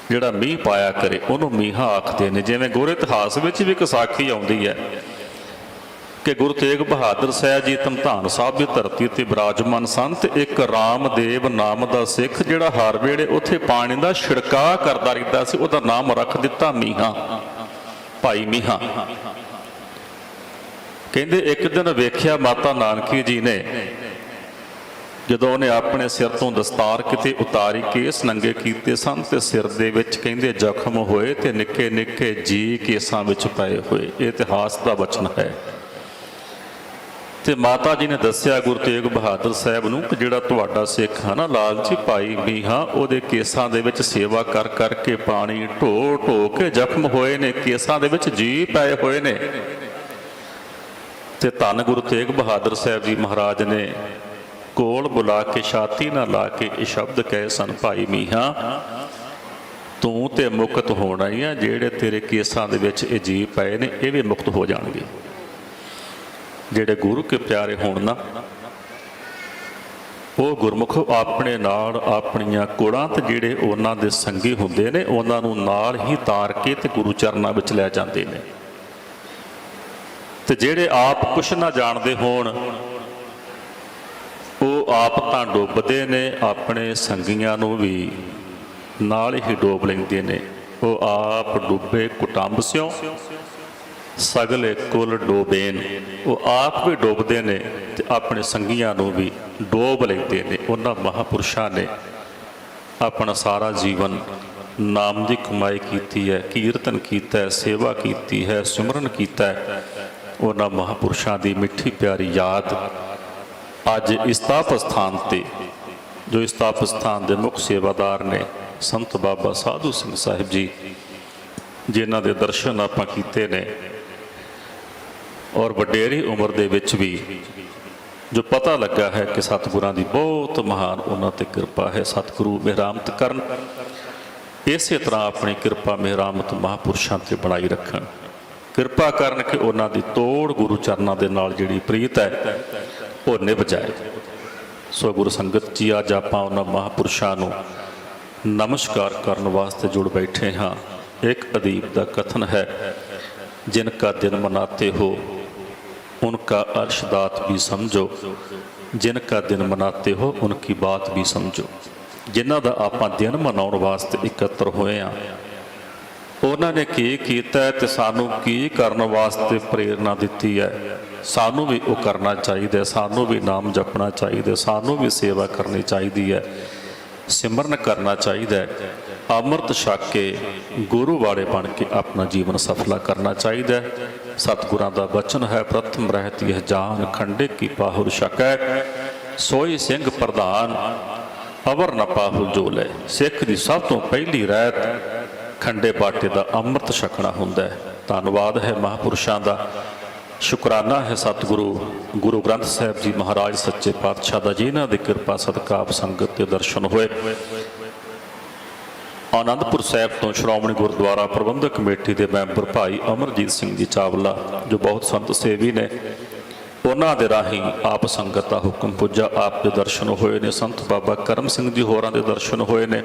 Speaker 2: ਜਿਹੜਾ ਮੀਂਹ ਪਾਇਆ ਕਰੇ ਉਹਨੂੰ ਮੀਹਾਂ ਆਖਦੇ ਨੇ। ਜਿਵੇਂ ਗੁਰ ਇਤਿਹਾਸ ਵਿੱਚ ਵੀ ਇੱਕ ਸਾਖੀ ਆਉਂਦੀ ਹੈ ਕਿ ਗੁਰੂ ਤੇਗ ਬਹਾਦਰ ਸਾਹਿਬ ਜੀ ਧਮਧਾਨ ਸਾਹਿਬ ਦੀ ਧਰਤੀ ਤੇ ਬਿਰਾਜਮਾਨ ਸਨ ਤੇ ਇੱਕ ਰਾਮਦੇਵ ਨਾਮ ਦਾ ਸਿੱਖ ਜਿਹੜਾ ਹਰ ਵੇਲੇ ਉੱਥੇ ਪਾਣੀ ਦਾ ਛਿੜਕਾਅ ਕਰਦਾ ਰਹਿੰਦਾ ਸੀ, ਉਹਦਾ ਨਾਮ ਰੱਖ ਦਿੱਤਾ ਮੀਹਾਂ, ਭਾਈ ਮੀਹਾਂ। ਕਹਿੰਦੇ ਇੱਕ ਦਿਨ ਵੇਖਿਆ ਮਾਤਾ ਨਾਨਕੀ ਜੀ ਨੇ ਜਦੋਂ ਉਹਨੇ ਆਪਣੇ ਸਿਰ ਤੋਂ ਦਸਤਾਰ ਕਿਤੇ ਉਤਾਰੀ, ਕੇਸ ਨੰਗੇ ਕੀਤੇ ਸਨ ਤੇ ਸਿਰ ਦੇ ਵਿੱਚ ਕਹਿੰਦੇ ਜ਼ਖਮ ਹੋਏ ਤੇ ਨਿੱਕੇ ਨਿੱਕੇ ਜੀ ਕੇਸਾਂ ਵਿੱਚ ਪਏ ਹੋਏ। ਇਹ ਇਤਿਹਾਸ ਦਾ ਬਚਨ ਹੈ। ਤੇ ਮਾਤਾ ਜੀ ਨੇ ਦੱਸਿਆ ਗੁਰੂ ਤੇਗ ਬਹਾਦਰ ਸਾਹਿਬ ਨੂੰ ਕਿ ਜਿਹੜਾ ਤੁਹਾਡਾ ਸਿੱਖ ਹੈ ਨਾ ਲਾਲਚੀ ਭਾਈ ਮੀਹਾਂ, ਉਹਦੇ ਕੇਸਾਂ ਦੇ ਵਿੱਚ ਸੇਵਾ ਕਰ ਕਰਕੇ ਪਾਣੀ ਢੋ ਢੋ ਕੇ ਜ਼ਖਮ ਹੋਏ ਨੇ, ਕੇਸਾਂ ਦੇ ਵਿੱਚ ਜੀ ਪਏ ਹੋਏ ਨੇ। ਤੇ ਧੰਨ ਗੁਰੂ ਤੇਗ ਬਹਾਦਰ ਸਾਹਿਬ ਜੀ ਮਹਾਰਾਜ ਨੇ ਕੋਲ ਬੁਲਾ ਕੇ ਛਾਤੀ ਨਾਲ ਲਾ ਕੇ ਇਹ ਸ਼ਬਦ ਕਹੇ ਸਨ, ਭਾਈ ਮੀਹਾਂ ਤੂੰ ਤੇ ਮੁਕਤ ਹੋਣਾ ਹੀ ਆ, ਜਿਹੜੇ ਤੇਰੇ ਕੇਸਾਂ ਦੇ ਵਿੱਚ ਇਹ ਜੀ ਪਏ ਨੇ ਇਹ ਵੀ ਮੁਕਤ ਹੋ ਜਾਣਗੇ। ਜਿਹੜੇ ਗੁਰੂ ਕੇ ਪਿਆਰੇ ਹੋਣ ਨਾ, ਉਹ ਗੁਰਮੁਖ ਆਪਣੇ ਨਾਲ ਆਪਣੀਆਂ ਕੋੜਾਂ ਤੇ ਜਿਹੜੇ ਉਹਨਾਂ ਦੇ ਸੰਗੀ ਹੁੰਦੇ ਨੇ ਉਹਨਾਂ ਨੂੰ ਨਾਲ ਹੀ ਤਾਰ ਕੇ ਤੇ ਗੁਰੂ ਚਰਨਾਂ ਵਿੱਚ ਲੈ ਜਾਂਦੇ ਨੇ। ਤੇ ਜਿਹੜੇ ਆਪ ਕੁਛ ਨਾ ਜਾਣਦੇ ਹੋਣ ਉਹ ਆਪ ਤਾਂ ਡੁੱਬਦੇ ਨੇ, ਆਪਣੇ ਸੰਗੀਆਂ ਨੂੰ ਵੀ ਨਾਲ ਹੀ ਡੋਬ ਲੈਂਦੇ ਨੇ। ਉਹ ਆਪ ਡੁੱਬੇ ਕੁਟੰਬ ਸਿਓ ਸਗਲੇ ਕੁਲ ਡੋਬੇਨ, ਉਹ ਆਪ ਵੀ ਡੁੱਬਦੇ ਨੇ ਤੇ ਆਪਣੇ ਸੰਗੀਆਂ ਨੂੰ ਵੀ ਡੋਬ ਲੈਂਦੇ ਨੇ। ਉਹਨਾਂ ਮਹਾਂਪੁਰਸ਼ਾਂ ਨੇ ਆਪਣਾ ਸਾਰਾ ਜੀਵਨ ਨਾਮ ਦੀ ਕਮਾਈ ਕੀਤੀ ਹੈ, ਕੀਰਤਨ ਕੀਤਾ ਹੈ, ਸੇਵਾ ਕੀਤੀ ਹੈ, ਸਿਮਰਨ ਕੀਤਾ ਹੈ। ਉਹਨਾਂ ਮਹਾਂਪੁਰਸ਼ਾਂ ਦੀ ਮਿੱਠੀ ਪਿਆਰੀ ਯਾਦ ਅੱਜ ਇਸ ਤਪ ਸਥਾਨ ਤੇ, ਜੋ ਇਸ ਤਪ ਸਥਾਨ ਦੇ ਮੁੱਖ ਸੇਵਾਦਾਰ ਨੇ ਸੰਤ ਬਾਬਾ ਸਾਧੂ ਸਿੰਘ ਸਾਹਿਬ ਜੀ, ਜਿਨ੍ਹਾਂ ਦੇ ਦਰਸ਼ਨ ਆਪਾਂ ਕੀਤੇ ਨੇ ਔਰ ਵਡੇਰੀ ਉਮਰ ਦੇ ਵਿੱਚ ਵੀ ਜੋ ਪਤਾ ਲੱਗਾ ਹੈ ਕਿ ਸਤਿਗੁਰਾਂ ਦੀ ਬਹੁਤ ਮਹਾਨ ਉਹਨਾਂ ਤੇ ਕਿਰਪਾ ਹੈ। ਸਤਿਗੁਰੂ ਮਿਹਰਾਮਤ ਕਰਨ, ਇਸੇ ਤਰ੍ਹਾਂ ਆਪਣੀ ਕਿਰਪਾ ਮਿਹਰਾਮਤ ਮਹਾਂਪੁਰਸ਼ਾਂ ਤੇ ਬਣਾਈ ਰੱਖਣ। ਕਿਰਪਾ ਕਰਨ ਕਿ ਉਹਨਾਂ ਦੀ ਤੋੜ ਗੁਰੂ ਚਰਨਾਂ ਦੇ ਨਾਲ ਜਿਹੜੀ ਪ੍ਰੀਤ ਹੈ ਉਹ ਨਿਭ ਜਾਏ। ਸੋ ਗੁਰੂ ਸੰਗਤ ਜੀ, ਅੱਜ ਆਪਾਂ ਉਹਨਾਂ ਮਹਾਂਪੁਰਸ਼ਾਂ ਨੂੰ ਨਮਸਕਾਰ ਕਰਨ ਵਾਸਤੇ ਜੁੜ ਬੈਠੇ ਹਾਂ। ਇੱਕ ਅਦੀਬ ਦਾ ਕਥਨ ਹੈ, ਜਿਨ ਕਾ ਦਿਨ ਮਨਾਤੇ ਹੋ उनका अर्शदात भी समझो, जिनका दिन मनाते हो उनकी बात भी समझो। जिन्हां दा आपां दिन मनाउण वास्ते इकत्तर होए आ, उन्हां ने की कीता ते सानू की करन वास्ते प्रेरणा दित्ती है। सानू भी वो करना चाहिए, सानू भी नाम जपना चाहिए, सानू भी सेवा करनी चाहिए है, सिमरन करना चाहिए, अमृत छक के गुरु वाले बन के अपना जीवन सफला करना चाहिए। सतगुरां दा वचन है, प्रथम रहत यह जान खंडे की पाहुर छकै, सोई सिंह प्रधान अवर न पाहुल जोले। सिख की सब तो पहली रहत खंडे बाटे का अमृत छकना हुंदा है। धन्नवाद है महापुरुषों का, शुकराना है सतगुरु गुरु ग्रंथ साहिब जी महाराज सच्चे पातशाह का, जिन्हां दी किरपा सदका आप संगत के दर्शन होए। आनंदपुर साहिब तो श्रोमणी गुरुद्वारा प्रबंधक कमेटी के मैंबर भाई अमरजीत सिंह जी चावला, जो बहुत संत सेवी ने, उन्हां दे राही आप संगत का हुक्म पुजा, आप दे दर्शन होए ने। संत बाबा करम सिंह जी होरां दे दर्शन होए ने।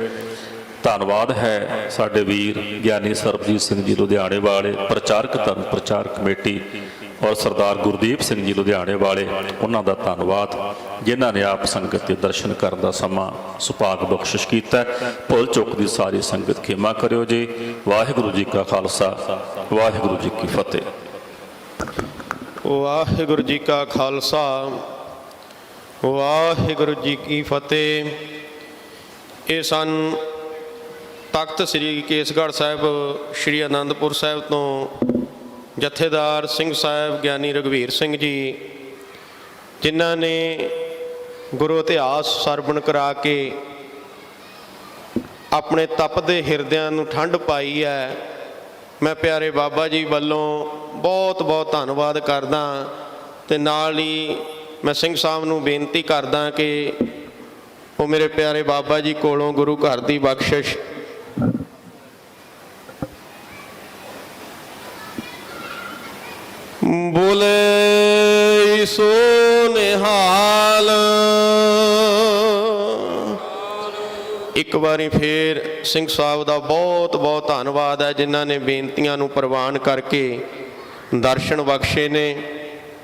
Speaker 2: धन्नवाद है साडे वीर ज्ञानी सरबजीत सिंह जी लुधियाने वाले, प्रचारक धर्म प्रचार कमेटी और सरदार गुरदीप सिंह जी लुधियाने वाले, उन्हां दा धन्नवाद जिन्हां ने आप संगत के दर्शन करने का समा सुभाग बख्शिश किया। भुल चुक दी सारी संगत खेमा करियो जी। वाहिगुरू जी का खालसा, वाहिगुरू जी की फतेह।
Speaker 1: वाहिगुरू जी का खालसा, वाहिगुरू जी की फतेह। ये सन तख्त श्री केसगढ़ साहिब श्री आनंदपुर साहिब तो जथेदार सिंह साहिब ज्ञानी रघुवीर सिंह जी, जिन्हां ने गुरु इतिहास सरवण करा के अपने तपदे हिरदियां नूं ठंड पाई है। मैं प्यारे बाबा जी वालों बहुत बहुत धन्नवाद करदा, ते नाल ही मैं सिंह साहब नूं बेनती करदा कि वो मेरे प्यारे बाबा जी कोलों गुरु घर की बख्शिश बोले सो निहाल। एक बारी फिर सिंह साहब का बहुत बहुत धन्नवाद है, जिन्होंने बेनतियां नूं प्रवान करके दर्शन बख्शे ने।